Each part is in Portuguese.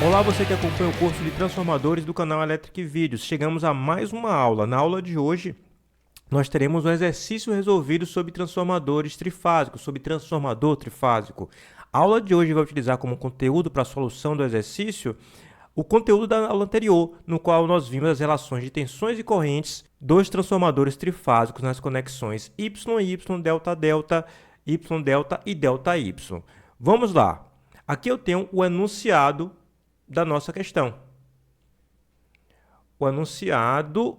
Olá, você que acompanha o curso de transformadores do canal Electric Vídeos. Chegamos a mais uma aula. Na aula de hoje, nós teremos um exercício resolvido sobre transformadores trifásicos, sobre transformador trifásico. A aula de hoje vai utilizar como conteúdo para a solução do exercício o conteúdo da aula anterior, no qual nós vimos as relações de tensões e correntes dos transformadores trifásicos nas conexões Y-Y, delta-delta, Y-delta e delta-Y. Vamos lá. Aqui eu tenho o enunciado da nossa questão. O enunciado,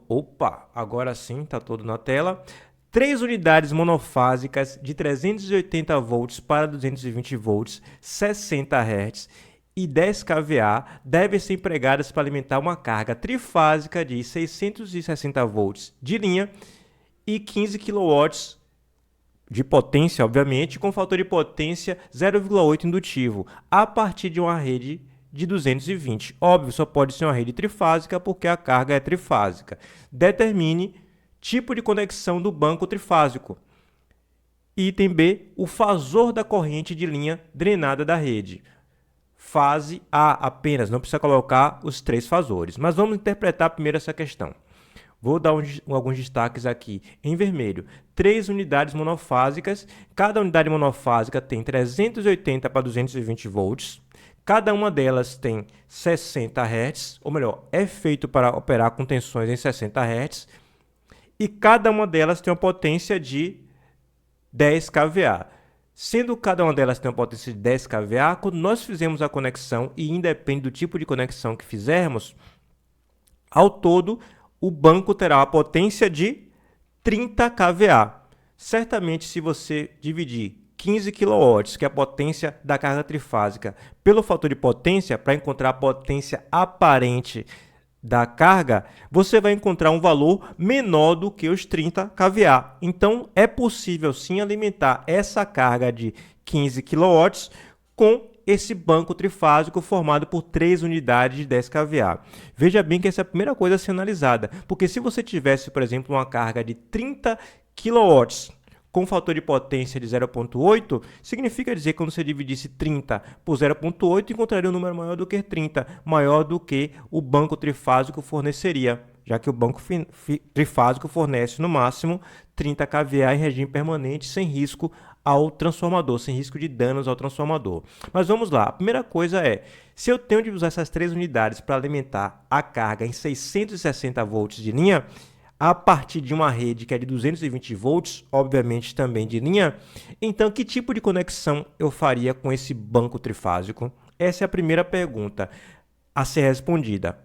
agora sim, está todo na tela. 3 unidades monofásicas de 380 volts para 220 volts, 60 Hz e 10 kVA devem ser empregadas para alimentar uma carga trifásica de 660 volts de linha e 15 kW de potência, obviamente, com fator de potência 0,8 indutivo, a partir de uma rede de 220. Óbvio, só pode ser uma rede trifásica porque a carga é trifásica. Determine tipo de conexão do banco trifásico. Item B, o fasor da corrente de linha drenada da rede. Fase A apenas, não precisa colocar os 3 fasores. Mas vamos interpretar primeiro essa questão. Vou dar alguns destaques aqui em vermelho. 3 unidades monofásicas. Cada unidade monofásica tem 380 para 220 volts. Cada uma delas tem 60 Hz, ou melhor, é feito para operar com tensões em 60 Hz. E cada uma delas tem uma potência de 10 kVA. Sendo cada uma delas tem uma potência de 10 kVA, quando nós fizemos a conexão, e independe do tipo de conexão que fizermos, ao todo, o banco terá a potência de 30 kVA. Certamente, se você dividir 15 kW, que é a potência da carga trifásica, pelo fator de potência, para encontrar a potência aparente da carga, você vai encontrar um valor menor do que os 30 kVA. Então, é possível sim alimentar essa carga de 15 kW com esse banco trifásico formado por 3 unidades de 10 kVA. Veja bem que essa é a primeira coisa a ser analisada, porque se você tivesse, por exemplo, uma carga de 30 kW com fator de potência de 0,8, significa dizer que quando você dividisse 30 por 0,8, encontraria um número maior do que 30, maior do que o banco trifásico forneceria, já que o banco trifásico fornece no máximo 30 kVA em regime permanente, sem risco ao transformador, sem risco de danos ao transformador. Mas vamos lá, a primeira coisa é, se eu tenho de usar essas 3 unidades para alimentar a carga em 660 volts de linha, a partir de uma rede que é de 220 volts, obviamente também de linha, então que tipo de conexão eu faria com esse banco trifásico? Essa é a primeira pergunta a ser respondida.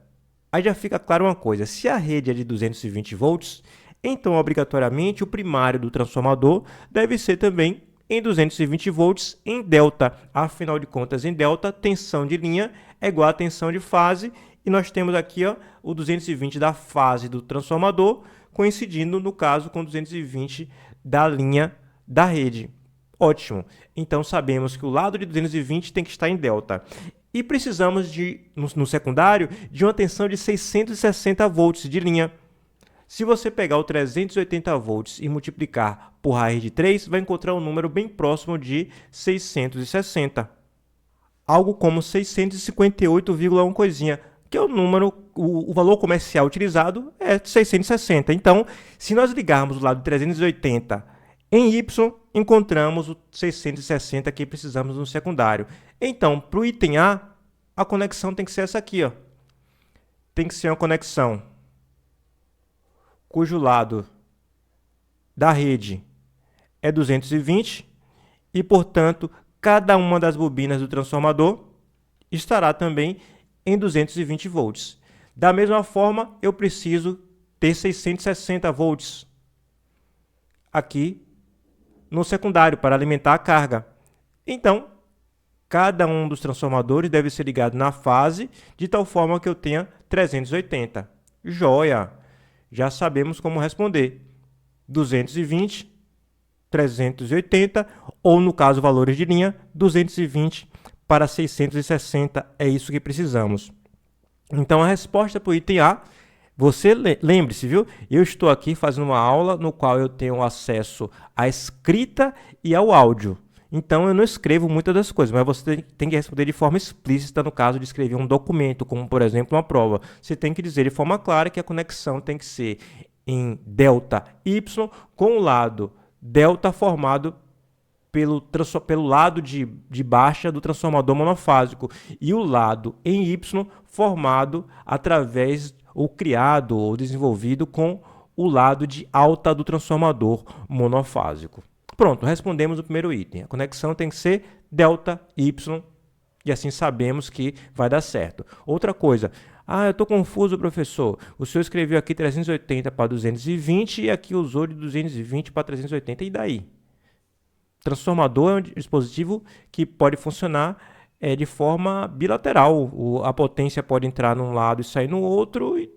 Aí já fica claro uma coisa, se a rede é de 220 volts, então obrigatoriamente o primário do transformador deve ser também em 220 volts em delta. Afinal de contas, em delta, tensão de linha é igual a tensão de fase. E nós temos aqui o 220 da fase do transformador, coincidindo, no caso, com 220 da linha da rede. Ótimo! Então, sabemos que o lado de 220 tem que estar em delta. E precisamos, no secundário, de uma tensão de 660 volts de linha. Se você pegar o 380 volts e multiplicar por raiz de 3, vai encontrar um número bem próximo de 660. Algo como 658,1 coisinha, que é o número, o valor comercial utilizado é 660. Então, se nós ligarmos o lado de 380 em Y, encontramos o 660 que precisamos no secundário. Então, para o item a conexão tem que ser essa aqui. Tem que ser uma conexão cujo lado da rede é 220 e, portanto, cada uma das bobinas do transformador estará também em 220 volts. Da mesma forma, eu preciso ter 660 volts aqui no secundário para alimentar a carga. Então, cada um dos transformadores deve ser ligado na fase de tal forma que eu tenha 380. Joia! Já sabemos como responder. 220, 380, ou no caso valores de linha, 220 para 660, é isso que precisamos. Então, a resposta para o item A, você lembre-se, viu? Eu estou aqui fazendo uma aula no qual eu tenho acesso à escrita e ao áudio. Então, eu não escrevo muitas das coisas, mas você tem que responder de forma explícita no caso de escrever um documento, como, por exemplo, uma prova. Você tem que dizer de forma clara que a conexão tem que ser em ΔY, com o lado delta formado pelo lado de baixa do transformador monofásico e o lado em Y formado através ou criado ou desenvolvido com o lado de alta do transformador monofásico. Pronto, respondemos o primeiro item. A conexão tem que ser ΔY e assim sabemos que vai dar certo. Outra coisa, eu estou confuso, professor. O senhor escreveu aqui 380 para 220 e aqui usou de 220 para 380. E daí? Transformador é um dispositivo que pode funcionar de forma bilateral. A potência pode entrar num lado e sair no outro. E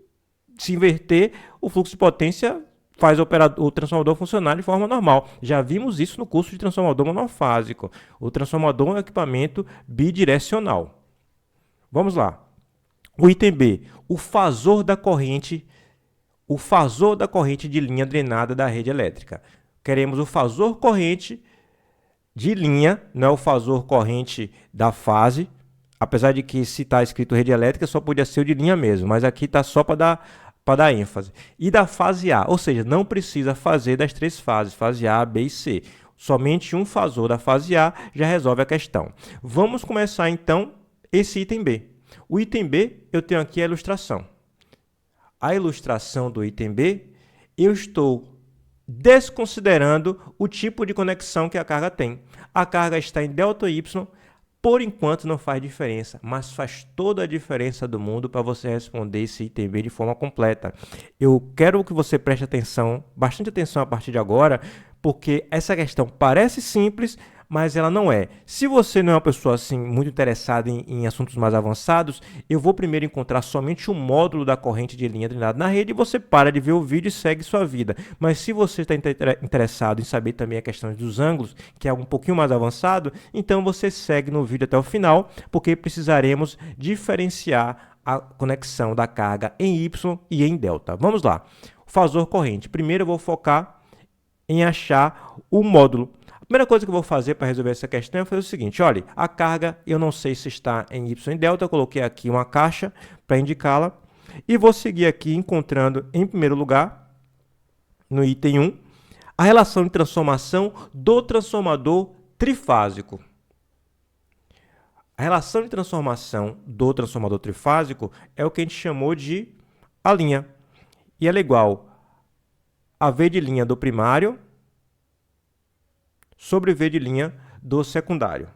se inverter, o fluxo de potência faz o transformador funcionar de forma normal. Já vimos isso no curso de transformador monofásico. O transformador é um equipamento bidirecional. Vamos lá. O item B, o fasor da corrente de linha drenada da rede elétrica. Queremos o fasor corrente de linha, não é o fasor corrente da fase, apesar de que se está escrito rede elétrica só podia ser o de linha mesmo, mas aqui está só para dar ênfase. E da fase A, ou seja, não precisa fazer das três fases, fase A, B e C. Somente um fasor da fase A já resolve a questão. Vamos começar então esse item B. O item B, eu tenho aqui a ilustração. A ilustração do item B, eu estou desconsiderando o tipo de conexão que a carga tem. A carga está em ΔY, por enquanto não faz diferença, mas faz toda a diferença do mundo para você responder esse item B de forma completa. Eu quero que você preste atenção, bastante atenção a partir de agora, porque essa questão parece simples, mas ela não é. Se você não é uma pessoa assim muito interessada em assuntos mais avançados, eu vou primeiro encontrar somente o módulo da corrente de linha drenada na rede e você para de ver o vídeo e segue sua vida. Mas se você está interessado em saber também a questão dos ângulos, que é um pouquinho mais avançado, então você segue no vídeo até o final, porque precisaremos diferenciar a conexão da carga em Y e em delta. Vamos lá. O fasor corrente. Primeiro eu vou focar em achar o módulo. A primeira coisa que eu vou fazer para resolver essa questão é fazer o seguinte, olha, a carga eu não sei se está em Y e delta, eu coloquei aqui uma caixa para indicá-la e vou seguir aqui encontrando em primeiro lugar, no item 1, a relação de transformação do transformador trifásico. A relação de transformação do transformador trifásico é o que a gente chamou de a linha, e ela é igual a V de linha do primário sobre V de linha do secundário.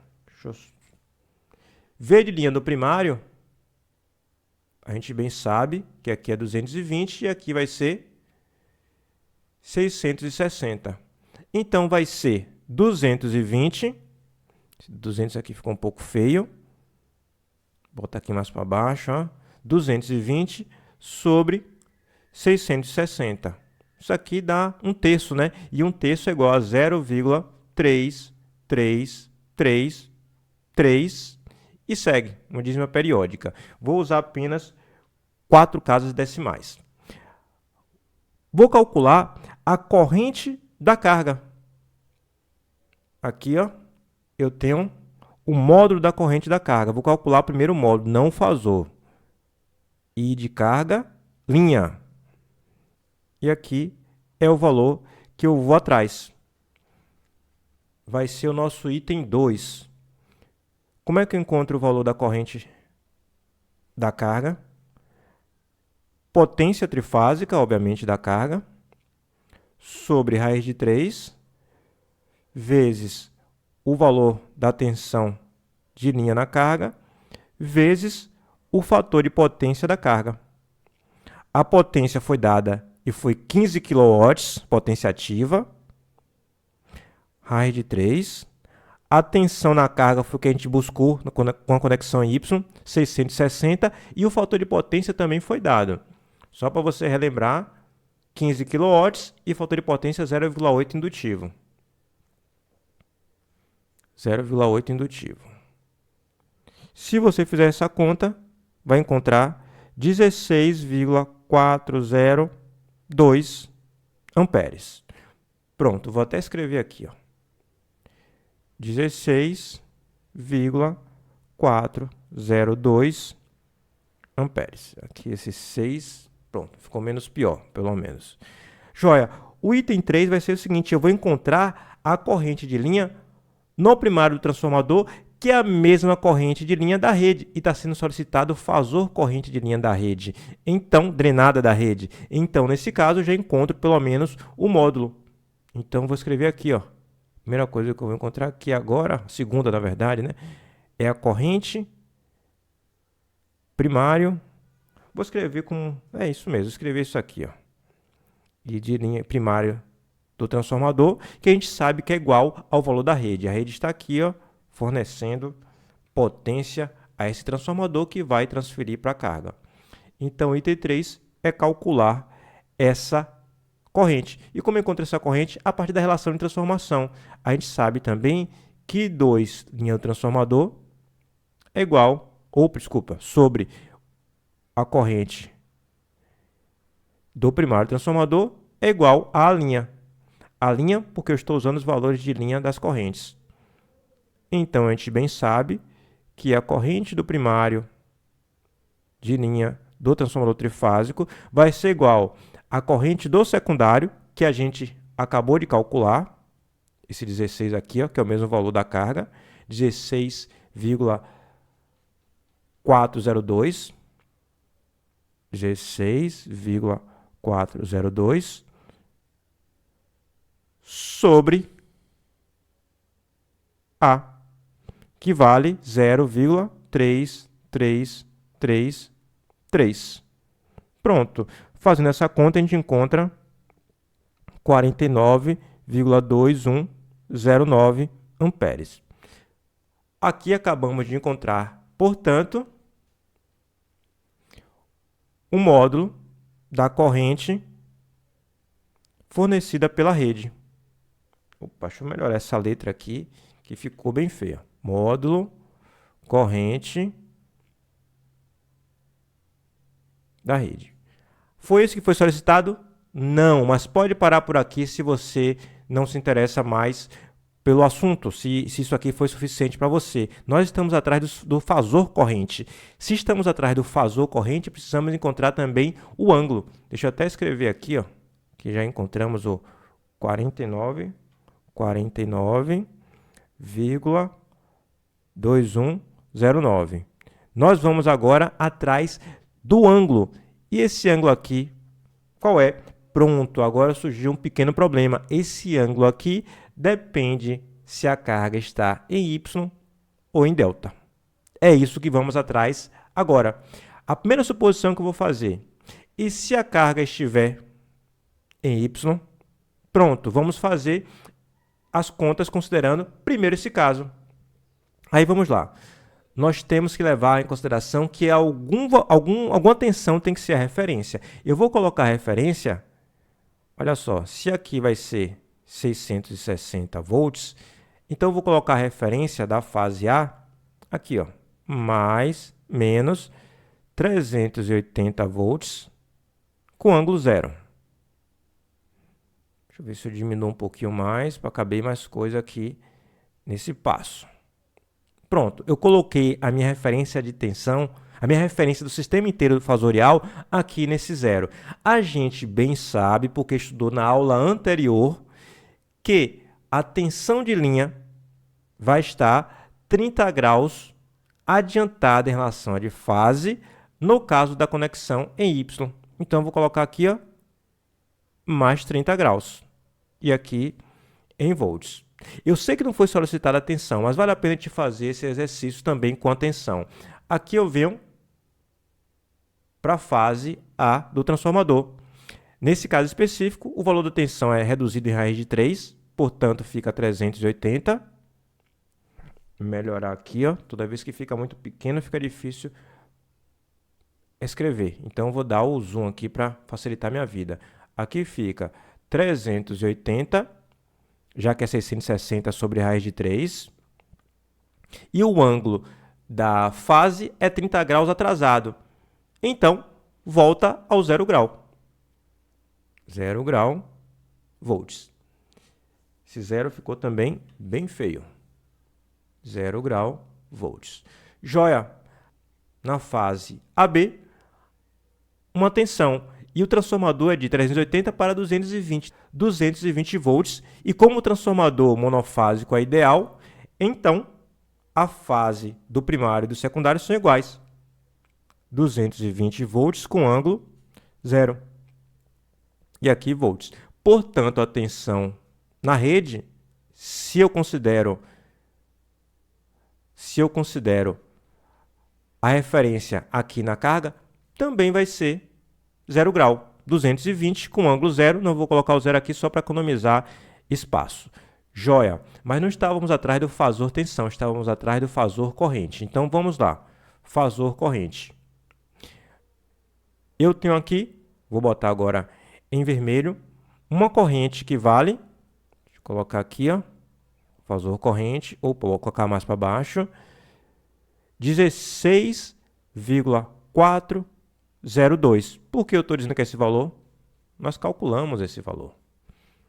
V de linha do primário, a gente bem sabe que aqui é 220 e aqui vai ser 660. Então, vai ser 220, 200 aqui ficou um pouco feio, vou botar aqui mais para baixo, 220 sobre 660. Isso aqui dá 1/3, né? E 1/3 é igual a 0,3333 e segue, uma dízima periódica. Vou usar apenas 4 casas decimais. Vou calcular a corrente da carga. Aqui, eu tenho o módulo da corrente da carga. Vou calcular o primeiro módulo, não o fasor. I de carga, linha. E aqui é o valor que eu vou atrás. Vai ser o nosso item 2. Como é que eu encontro o valor da corrente da carga? Potência trifásica, obviamente, da carga, sobre raiz de 3, vezes o valor da tensão de linha na carga, vezes o fator de potência da carga. A potência foi dada e foi 15 kW, potência ativa, raiz de 3. A tensão na carga foi o que a gente buscou com a conexão Y, 660, e o fator de potência também foi dado. Só para você relembrar, 15 kW e fator de potência 0,8 indutivo. 0,8 indutivo. Se você fizer essa conta, vai encontrar 16,402 amperes. Pronto, vou até escrever aqui, 16,402 amperes. Aqui esse 6, pronto, ficou menos pior, pelo menos. Joia, o item 3 vai ser o seguinte, eu vou encontrar a corrente de linha no primário do transformador, que é a mesma corrente de linha da rede, e está sendo solicitado o fasor corrente de linha da rede, então, drenada da rede. Então, nesse caso, eu já encontro pelo menos o módulo. Então, vou escrever aqui, ó. Primeira coisa que eu vou encontrar aqui agora, segunda, na verdade, né? É a corrente primário. Vou escrever com... É isso mesmo, escrever isso aqui, ó. E de linha primária do transformador, que a gente sabe que é igual ao valor da rede. A rede está aqui, ó, fornecendo potência a esse transformador que vai transferir para a carga. Então, o item 3 é calcular essa corrente. E como eu encontro essa corrente? A partir da relação de transformação. A gente sabe também que 2 linha do transformador é igual, ou desculpa, sobre a corrente do primário transformador é igual à linha. A linha, porque eu estou usando os valores de linha das correntes. Então, a gente bem sabe que a corrente do primário de linha do transformador trifásico vai ser igual à corrente do secundário, que a gente acabou de calcular, esse 16 aqui, ó, que é o mesmo valor da carga, 16,402, 16,402 sobre A, que vale 0,3333. Pronto. Fazendo essa conta, a gente encontra 49,2109 amperes. Aqui acabamos de encontrar, portanto, o módulo da corrente fornecida pela rede. Opa, deixa eu melhorar essa letra aqui, que ficou bem feia. Módulo, corrente da rede. Foi isso que foi solicitado? Não, mas pode parar por aqui se você não se interessa mais pelo assunto, se isso aqui foi suficiente para você. Nós estamos atrás do fasor corrente. Se estamos atrás do fasor corrente, precisamos encontrar também o ângulo. Deixa eu até escrever aqui, ó, que já encontramos o 49,2109. Nós vamos agora atrás do ângulo. E esse ângulo aqui, qual é? Pronto, agora surgiu um pequeno problema. Esse ângulo aqui depende se a carga está em Y ou em delta. É isso que vamos atrás agora. A primeira suposição que eu vou fazer, e se a carga estiver em Y, pronto, vamos fazer as contas considerando primeiro esse caso. Aí vamos lá. Nós temos que levar em consideração que alguma tensão tem que ser a referência. Eu vou colocar a referência, olha só, se aqui vai ser 660 volts, então eu vou colocar a referência da fase A, aqui, ó, mais, menos 380 volts com ângulo zero. Deixa eu ver se eu diminuo um pouquinho mais para caber mais coisa aqui nesse passo. Pronto, eu coloquei a minha referência de tensão, a minha referência do sistema inteiro fasorial aqui nesse zero. A gente bem sabe, porque estudou na aula anterior, que a tensão de linha vai estar 30 graus adiantada em relação à de fase, no caso da conexão em Y. Então, eu vou colocar aqui, ó, mais 30 graus. E aqui em volts. Eu sei que não foi solicitada a tensão, mas vale a pena te fazer esse exercício também com a tensão. Aqui eu venho para a fase A do transformador. Nesse caso específico, o valor da tensão é reduzido em raiz de 3, portanto fica 380. Vou melhorar aqui, ó. Toda vez que fica muito pequeno, fica difícil escrever. Então, eu vou dar o zoom aqui para facilitar minha vida. Aqui fica 380, já que é 660 sobre raiz de 3. E o ângulo da fase é 30 graus atrasado. Então, volta ao 0 grau. 0 grau, volts. Esse zero ficou também bem feio. 0 grau volts. Joia! Na fase AB, uma tensão. E o transformador é de 380 para 220 volts. E como o transformador monofásico é ideal, então a fase do primário e do secundário são iguais. 220 volts com ângulo 0. E aqui volts. Portanto, a tensão na rede, se eu considero a referência aqui na carga, também vai ser 0 grau. 220 com ângulo 0. Não vou colocar o 0 aqui só para economizar espaço. Joia! Mas não estávamos atrás do fasor tensão, estávamos atrás do fasor corrente. Então, vamos lá. Fasor corrente. Eu tenho aqui, vou botar agora em vermelho, uma corrente que vale, deixa eu colocar aqui, ó, fasor corrente, ou vou colocar mais para baixo, 16,402. Por que eu estou dizendo que é esse valor? Nós calculamos esse valor.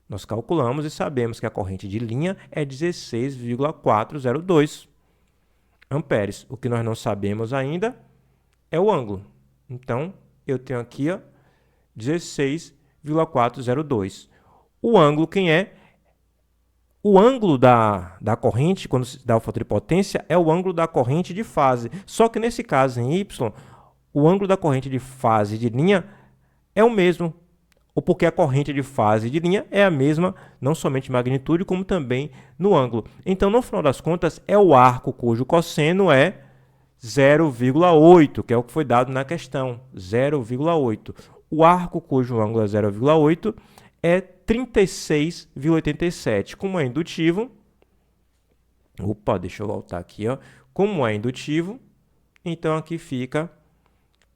Nós calculamos e sabemos que a corrente de linha é 16,402 amperes. O que nós não sabemos ainda é o ângulo. Então, eu tenho aqui, ó, 16,402. O ângulo, quem é? O ângulo da corrente, quando se dá o fator de potência, é o ângulo da corrente de fase. Só que nesse caso, em Y, o ângulo da corrente de fase de linha é o mesmo. Ou porque a corrente de fase de linha é a mesma, não somente em magnitude, como também no ângulo. Então, no final das contas, é o arco cujo cosseno é 0,8, que é o que foi dado na questão, 0,8. O arco cujo ângulo é 0,8 é 36,87. Como é indutivo, deixa eu voltar aqui, ó. Como é indutivo, então aqui fica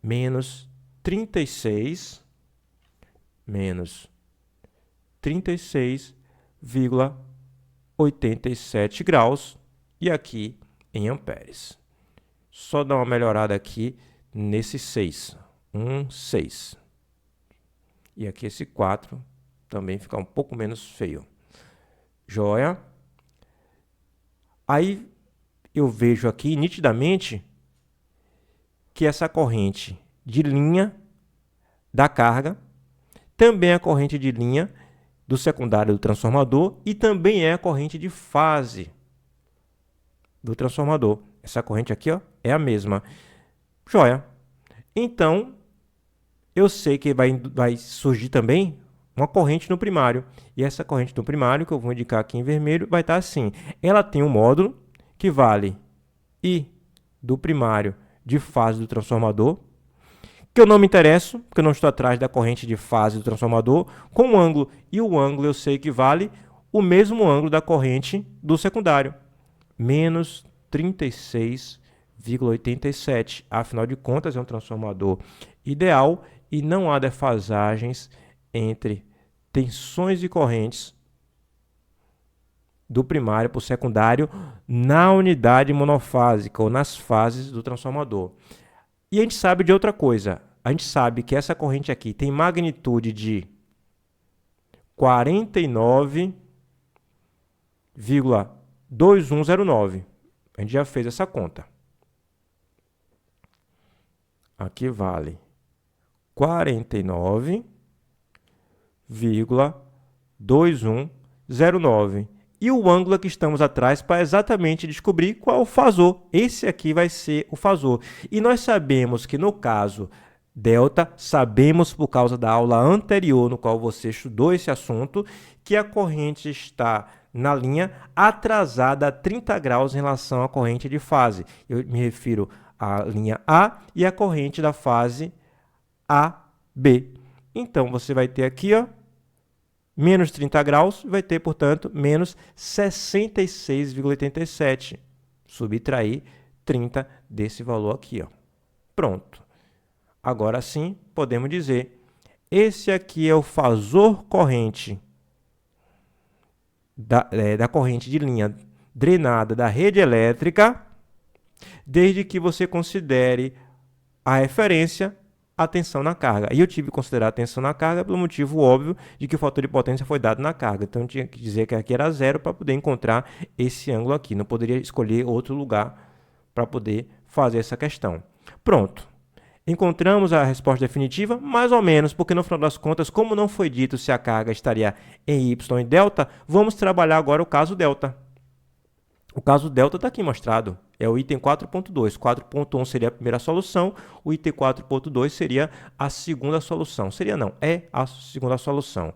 menos 36,87 graus, e aqui em amperes. Só dar uma melhorada aqui nesse 6. 6. E aqui esse 4 também fica um pouco menos feio. Joia? Aí eu vejo aqui nitidamente que essa corrente de linha da carga também é a corrente de linha do secundário do transformador e também é a corrente de fase do transformador. Essa corrente aqui, ó, é a mesma. Joia. Então, eu sei que vai surgir também uma corrente no primário. E essa corrente no primário, que eu vou indicar aqui em vermelho, vai estar assim. Ela tem um módulo que vale I do primário de fase do transformador, que eu não me interesso, porque eu não estou atrás da corrente de fase do transformador, com o ângulo. E o ângulo eu sei que vale o mesmo ângulo da corrente do secundário. Menos 36,87. Afinal de contas, é um transformador ideal e não há defasagens entre tensões e correntes do primário para o secundário na unidade monofásica ou nas fases do transformador. E a gente sabe de outra coisa. A gente sabe que essa corrente aqui tem magnitude de 49,2109. A gente já fez essa conta. Aqui vale 49,2109. E o ângulo que estamos atrás para exatamente descobrir qual é o fasor. Esse aqui vai ser o fasor. E nós sabemos que no caso delta, sabemos por causa da aula anterior, no qual você estudou esse assunto, que a corrente está na linha atrasada a 30 graus em relação à corrente de fase. Eu me refiro à linha A e à corrente da fase AB. Então, você vai ter aqui, ó, menos 30 graus, vai ter, portanto, menos 66,87. Subtrair 30 desse valor aqui, ó. Pronto. Agora sim, podemos dizer, esse aqui é o fasor corrente da corrente de linha drenada da rede elétrica, desde que você considere a referência a tensão na carga. E eu tive que considerar a tensão na carga pelo motivo óbvio de que o fator de potência foi dado na carga. Então, eu tinha que dizer que aqui era 0 para poder encontrar esse ângulo aqui. Não poderia escolher outro lugar para poder fazer essa questão. Pronto. Encontramos a resposta definitiva? Mais ou menos, porque no final das contas, como não foi dito se a carga estaria em y e delta, vamos trabalhar agora o caso delta. O caso delta está aqui mostrado, é o item 4.2. 4.1 seria a primeira solução, o item 4.2 seria a segunda solução. Seria não, é a segunda solução.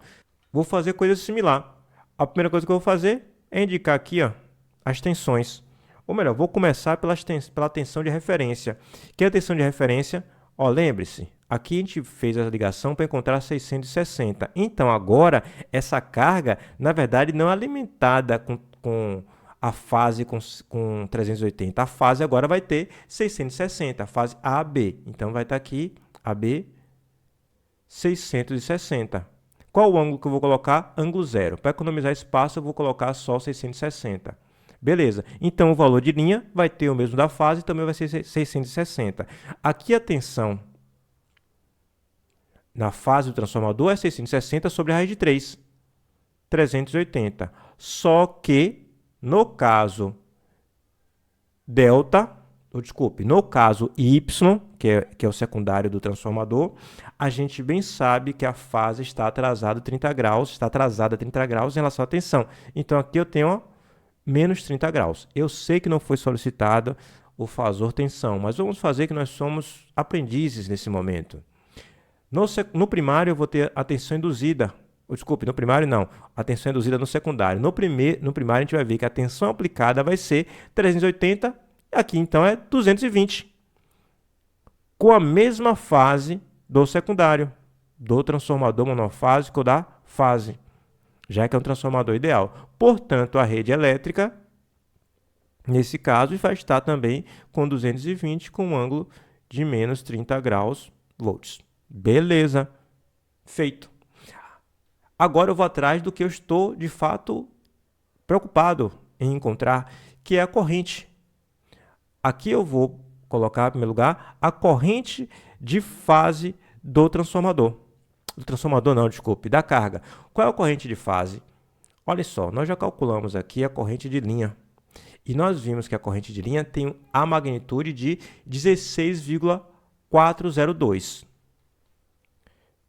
Vou fazer coisa similar. A primeira coisa que eu vou fazer é indicar aqui as tensões. Ou melhor, vou começar pela tensão de referência. Que é a tensão de referência? Lembre-se, aqui a gente fez a ligação para encontrar 660. Então, agora, essa carga, na verdade, não é alimentada com a fase com 380. A fase agora vai ter 660, a fase AB. Então, vai estar aqui, AB, 660. Qual o ângulo que eu vou colocar? Ângulo zero. Para economizar espaço, eu vou colocar só 660. Beleza. Então, o valor de linha vai ter o mesmo da fase, também vai ser 660. Aqui a tensão na fase do transformador é 660 sobre a raiz de 3, 380. Só que, no caso delta, no caso y, que é o secundário do transformador, a gente bem sabe que a fase está atrasada 30 graus, em relação à tensão. Então, aqui eu tenho menos 30 graus. Eu sei que não foi solicitado o fator tensão, mas vamos fazer que nós somos aprendizes nesse momento. No primário, eu vou ter a tensão induzida. Desculpe, no primário não. A tensão induzida no secundário. No primário, a gente vai ver que a tensão aplicada vai ser 380, aqui então é 220. Com a mesma fase do secundário, do transformador monofásico da fase, já que é um transformador ideal. Portanto, a rede elétrica, nesse caso, vai estar também com 220, com um ângulo de menos 30 graus volts. Beleza, feito. Agora eu vou atrás do que eu estou, de fato, preocupado em encontrar, que é a corrente. Aqui eu vou colocar, em primeiro lugar, a corrente de fase do transformador. Da carga. Qual é a corrente de fase? Olha só, nós já calculamos aqui a corrente de linha. E nós vimos que a corrente de linha tem a magnitude de 16,402.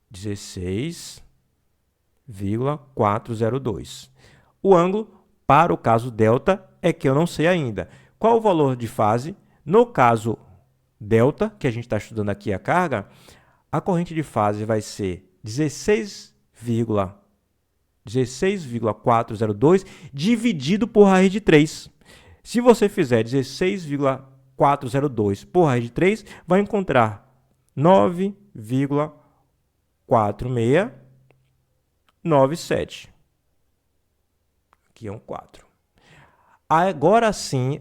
16,402. O ângulo, para o caso delta, é que eu não sei ainda. Qual o valor de fase? No caso delta, que a gente está estudando aqui a carga, a corrente de fase vai ser 16,402 dividido por raiz de 3. Se você fizer 16,402 por raiz de 3, vai encontrar 9,4697. Aqui é um 4. Agora sim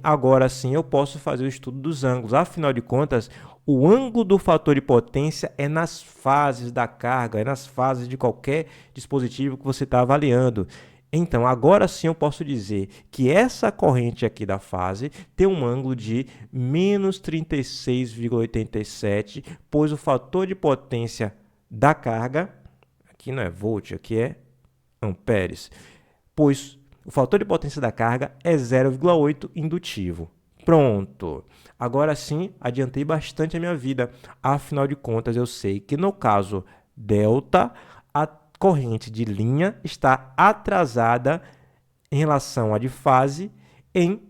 eu posso fazer o estudo dos ângulos. Afinal de contas, o ângulo do fator de potência é nas fases da carga, é nas fases de qualquer dispositivo que você está avaliando. Então, agora sim eu posso dizer que essa corrente aqui da fase tem um ângulo de menos 36,87, pois o fator de potência da carga, aqui não é volt, aqui é amperes, pois o fator de potência da carga é 0,8 indutivo. Pronto! Agora sim, adiantei bastante a minha vida. Afinal de contas, eu sei que no caso delta, a corrente de linha está atrasada em relação à de fase em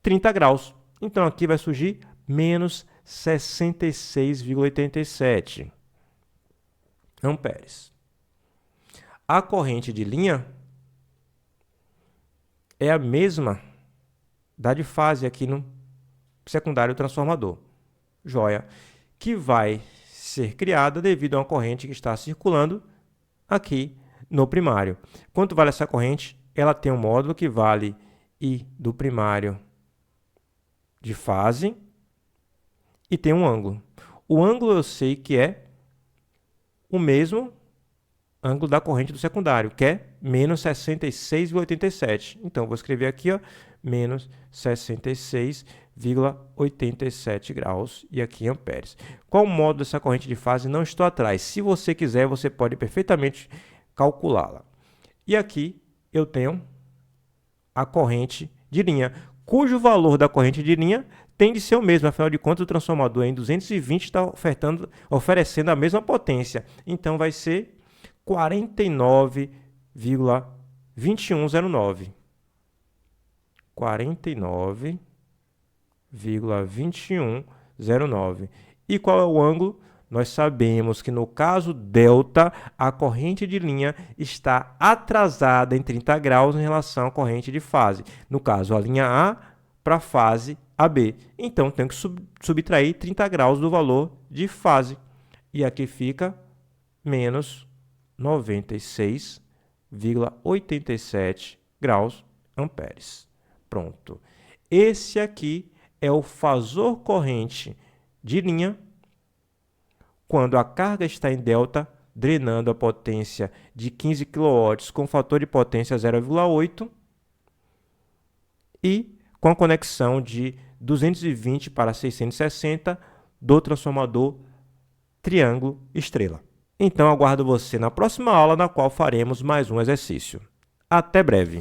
30 graus. Então, aqui vai surgir menos 66,87 amperes. A corrente de linha é a mesma da de fase aqui no secundário transformador, joia, que vai ser criada devido a uma corrente que está circulando aqui no primário. Quanto vale essa corrente? Ela tem um módulo que vale I do primário de fase e tem um ângulo. O ângulo eu sei que é o mesmo ângulo da corrente do secundário, que é menos 66,87. Então, vou escrever aqui, menos 66,87 graus e aqui em amperes. Qual o modo dessa corrente de fase? Não estou atrás. Se você quiser, você pode perfeitamente calculá-la. E aqui eu tenho a corrente de linha, cujo valor da corrente de linha tem de ser o mesmo. Afinal de contas, o transformador em 220 está oferecendo a mesma potência. Então, vai ser 49,2109. 49,2109. E qual é o ângulo? Nós sabemos que no caso delta, a corrente de linha está atrasada em 30 graus em relação à corrente de fase. No caso, a linha A para a fase AB. Então, tenho que subtrair 30 graus do valor de fase. E aqui fica menos 96,87 graus amperes. Pronto. Esse aqui é o fasor corrente de linha quando a carga está em delta, drenando a potência de 15 kW com fator de potência 0,8 e com a conexão de 220 para 660 do transformador triângulo estrela. Então, aguardo você na próxima aula, na qual faremos mais um exercício. Até breve!